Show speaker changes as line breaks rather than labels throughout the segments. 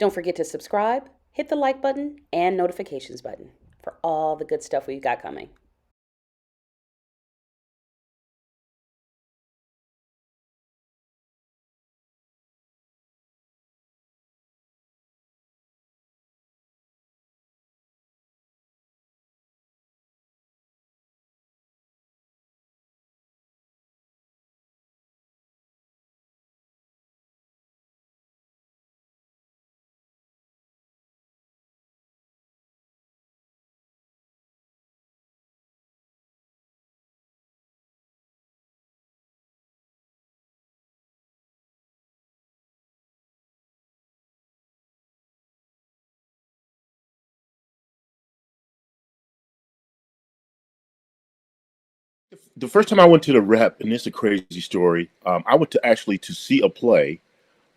Don't forget to subscribe, hit the like button, and notifications button for all the good stuff we've got coming.
The first time I went to the rep, and it's a crazy story. I went to actually to see a play.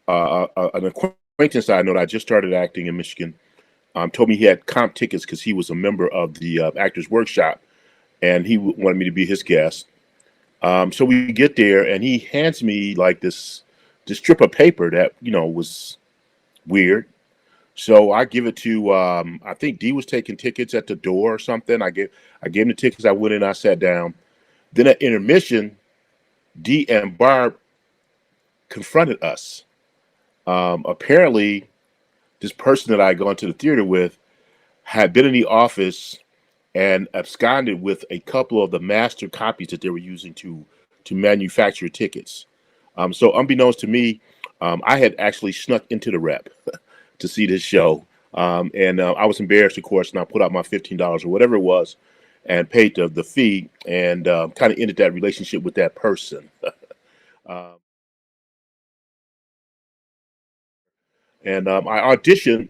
An acquaintance I know that I just started acting in Michigan told me he had comp tickets because he was a member of the Actors Workshop, and he wanted me to be his guest. So we get there, and he hands me like this strip of paper that was weird. So I give it to I think D was taking tickets at the door or something. I gave him the tickets. I went in. I sat down. Then at intermission, D and Barb confronted us. Apparently, this person that I had gone to the theater with had been in the office and absconded with a couple of the master copies that they were using to manufacture tickets. So unbeknownst to me, I had actually snuck into the rep to see this show, and I was embarrassed, of course, and I put out my $15 or whatever it was, and paid the fee, and kind of ended that relationship with that person. uh, and I auditioned.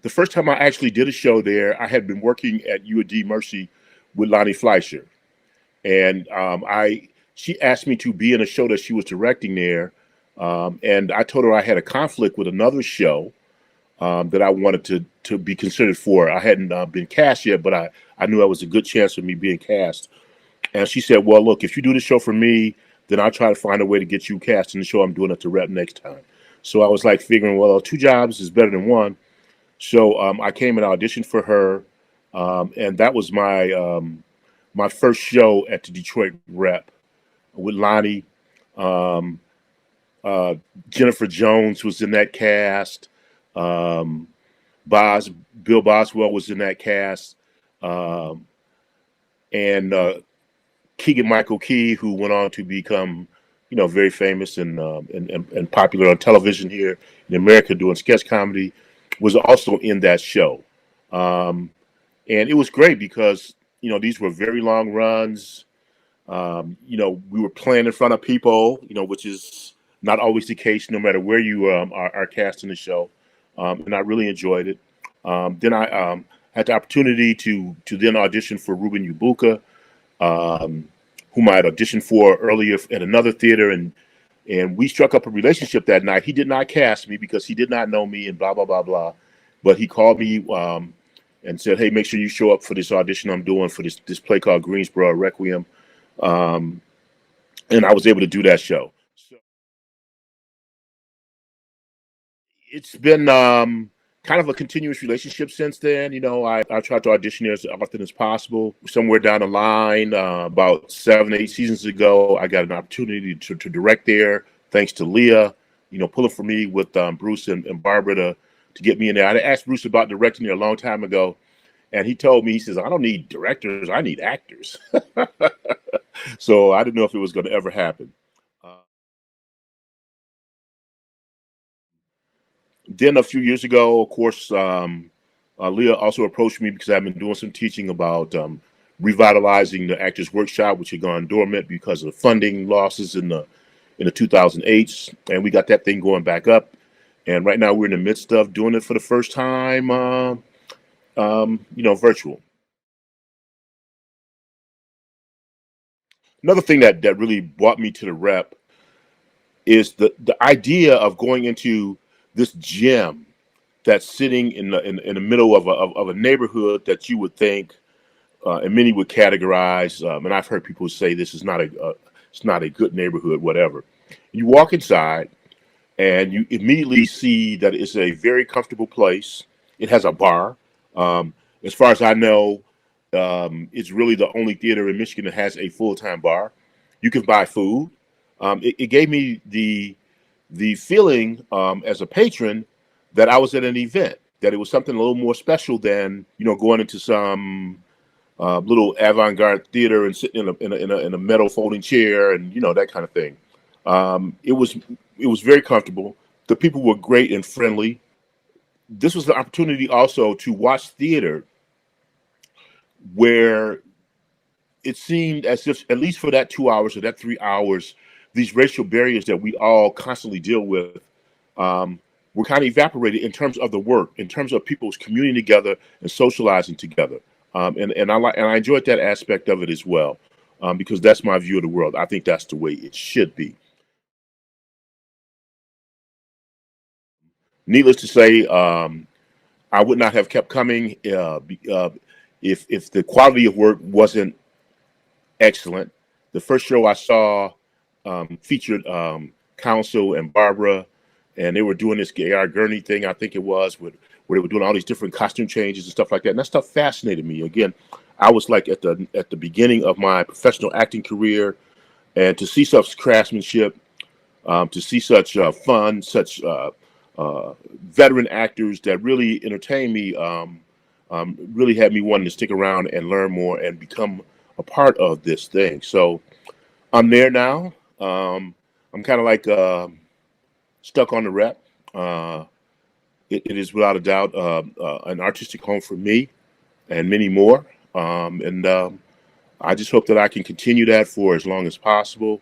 The first time I actually did a show there, I had been working at UD Mercy with Lonnie Fleischer, and I she asked me to be in a show that she was directing there, and I told her I had a conflict with another show that I wanted to be considered for. I hadn't been cast yet, but I knew that was a good chance of me being cast. And she said, "Well, look, if you do the show for me, then I'll try to find a way to get you cast in the show I'm doing at the rep next time." So I was like figuring, well, two jobs is better than one. So I came and auditioned for her, and that was my first show at the Detroit Rep with Lonnie. Um, uh, Jennifer Jones was in that cast. Um, Bos Bill Boswell was in that cast, um, and Keegan Michael Key, who went on to become, very famous and popular on television here in America doing sketch comedy, was also in that show. Um, and it was great because these were very long runs. We were playing in front of people, which is not always the case, no matter where you are cast in the show. And I really enjoyed it. Then I had the opportunity to then audition for Ruben Yubuka, um, whom I had auditioned for earlier at another theater, and we struck up a relationship that night. He did not cast me because he did not know me, and blah blah blah blah. But he called me and said, "Hey, make sure you show up for this audition I'm doing for this play called Greensboro Requiem." Um, and I was able to do that show. So it's been kind of a continuous relationship since then. I tried to audition there as often as possible. Somewhere down the line, about 7, 8 seasons ago, I got an opportunity to direct there, thanks to Leah, pulling for me with Bruce and Barbara to get me in there. I asked Bruce about directing there a long time ago, and he told me, he says, "I don't need directors, I need actors." So I didn't know if it was going to ever happen. Uh, then a few years ago, of course, Leah also approached me because I've been doing some teaching about revitalizing the Actors Workshop, which had gone dormant because of funding losses in the 2008s, and we got that thing going back up. And right now, we're in the midst of doing it for the first time, virtual. Another thing that really brought me to the rep is the idea of going into this gym that's sitting in the middle of a neighborhood that you would think, and many would categorize, and I've heard people say this is not a it's not a good neighborhood, whatever. You walk inside, and you immediately see that it's a very comfortable place. It has a bar. Um, as far as I know, it's really the only theater in Michigan that has a full time bar. You can buy food. It gave me the feeling as a patron that I was at an event, that it was something a little more special than going into some little avant-garde theater and sitting in a metal folding chair and that kind of thing. It was very comfortable. The people were great and friendly. This was the opportunity also to watch theater where it seemed as if, at least for that 2 hours or that 3 hours, these racial barriers that we all constantly deal with um, were kind of evaporated in terms of the work, in terms of people's communing together and socializing together. And I enjoyed that aspect of it as well, because that's my view of the world. I think that's the way it should be. Needless to say, I would not have kept coming if the quality of work wasn't excellent. The first show I saw featured Council and Barbara, and they were doing this A.R. Gurney thing, I think it was, where they were doing all these different costume changes and stuff like that. And that stuff fascinated me. Again, I was like at the beginning of my professional acting career, and to see such craftsmanship, to see such fun, such veteran actors that really entertained me, really had me wanting to stick around and learn more and become a part of this thing. So I'm there now. I'm kind of like stuck on the rep. Uh, it is without a doubt an artistic home for me and many more. And I just hope that I can continue that for as long as possible.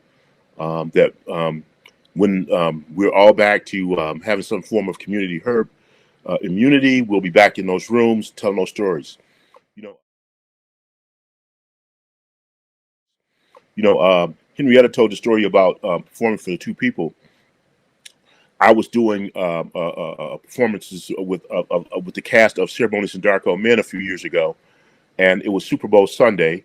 That when we're all back to having some form of community herd immunity, we'll be back in those rooms telling those stories. You know, Henrietta told the story about performing for the two people. I was doing performances with the cast of Ceremonies and Dark Old Men a few years ago, and it was Super Bowl Sunday.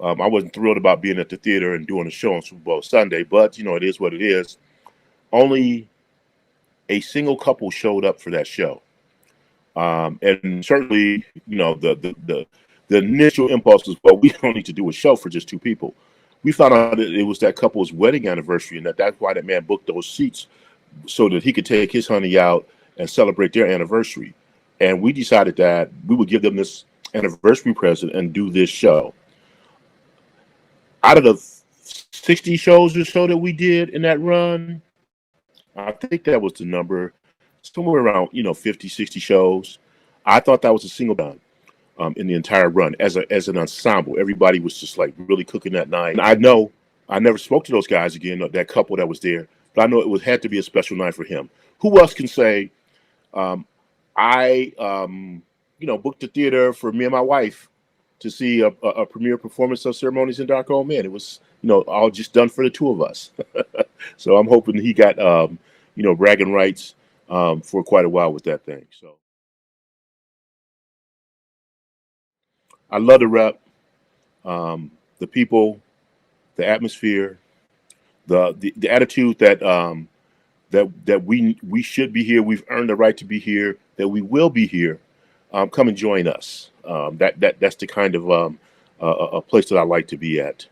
I wasn't thrilled about being at the theater and doing a show on Super Bowl Sunday, but it is what it is. Only a single couple showed up for that show, and certainly, the initial impulse was, well, we don't need to do a show for just two people. We found out that it was that couple's wedding anniversary, and that's why that man booked those seats so that he could take his honey out and celebrate their anniversary. And we decided that we would give them this anniversary present and do this show. Out of the 60 shows or so that we did in that run, I think that was the number, somewhere around 50, 60 shows. I thought that was a single done in the entire run as an ensemble. Everybody was just like really cooking that night. And I know I never spoke to those guys again, that couple that was there, but I know had to be a special night for him. Who else can say, I booked the theater for me and my wife to see a premiere performance of Ceremonies in Dark Old Men. It was all just done for the two of us. So I'm hoping he got bragging rights for quite a while with that thing. So I love the rep, the people, the atmosphere, the attitude that we should be here. We've earned the right to be here. That we will be here. Come and join us. That's the kind of a place that I like to be at.